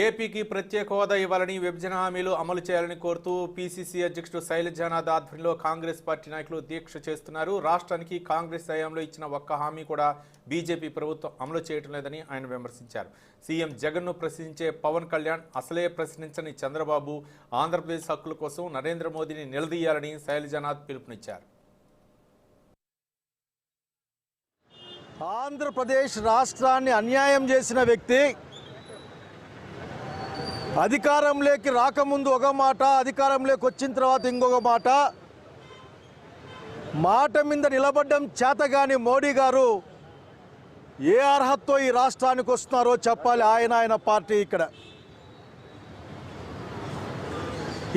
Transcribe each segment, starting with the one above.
ఏపీకి ప్రత్యేక హోదా ఇవ్వాలని విభజన హామీలు అమలు చేయాలని కోరుతూ పీసీసీ అధ్యక్షుడు శైలజానాథ్ ఆధ్వర్యంలో కాంగ్రెస్ పార్టీ నాయకులు దీక్ష చేస్తున్నారు. రాష్ట్రానికి కాంగ్రెస్ హయాంలో ఇచ్చిన ఒక్క హామీ కూడా బీజేపీ ప్రభుత్వం అమలు చేయటం లేదని ఆయన విమర్శించారు. సీఎం జగన్ను ప్రశ్నించే పవన్ కళ్యాణ్, అసలే ప్రశ్నించని చంద్రబాబు ఆంధ్రప్రదేశ్ హక్కుల కోసం నరేంద్ర మోదీని నిలదీయాలని శైలజానాథ్ పిలుపునిచ్చారు. ఆంధ్రప్రదేశ్ రాష్ట్రాన్ని అన్యాయం చేసిన వ్యక్తి అధికారంలోకి రాకముందు ఒక మాట, అధికారంలోకి వచ్చిన తర్వాత ఇంకొక మాట మీద నిలబడ్డం చేతగాని మోడీ గారు ఏ అర్హతతో ఈ రాష్ట్రానికి వస్తున్నారో చెప్పాలి. ఆయన పార్టీ ఇక్కడ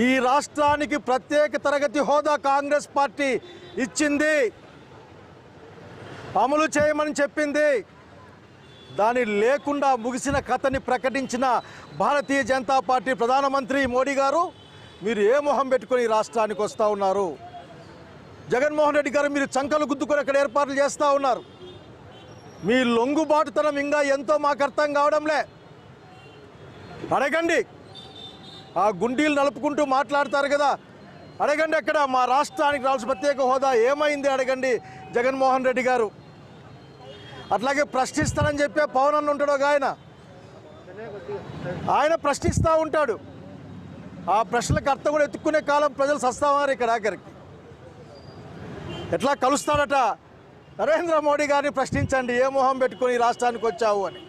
ఈ రాష్ట్రానికి ప్రత్యేక తరగతి హోదా కాంగ్రెస్ పార్టీ ఇచ్చింది, అమలు చేయమని చెప్పింది. దాని లేకుండా ముగిసిన కథని ప్రకటించిన భారతీయ జనతా పార్టీ ప్రధానమంత్రి మోడీ గారు మీరు ఏ మొహం పెట్టుకొని రాష్ట్రానికి వస్తూ ఉన్నారు? జగన్మోహన్ రెడ్డి గారు మీరు చంకలు గుద్దుకొని అక్కడ ఏర్పాట్లు చేస్తూ ఉన్నారు. మీ లొంగుబాటుతనం ఇంకా ఎంతో మాకు అర్థం కావడంలే. అడగండి, ఆ గుండీలు నలుపుకుంటూ మాట్లాడతారు కదా, అడగండి అక్కడ మా రాష్ట్రానికి రావాల్సిన ప్రత్యేక హోదా ఏమైంది అడగండి జగన్మోహన్ రెడ్డి గారు. అట్లాగే ప్రశ్నిస్తానని చెప్పే పవన్ అన్న ఉంటాడు ఒక ఆయన ప్రశ్నిస్తూ ఉంటాడు. ఆ ప్రశ్నలకు అర్థం కూడా ఎత్తుక్కునే కాలం ప్రజలు సస్తావారు. ఇక్కడ ఆఖరికి ఎట్లా కలుస్తాడట నరేంద్ర మోడీ గారిని ప్రశ్నించండి, ఏ మొహం పెట్టుకొని రాష్ట్రానికి వచ్చావు అని.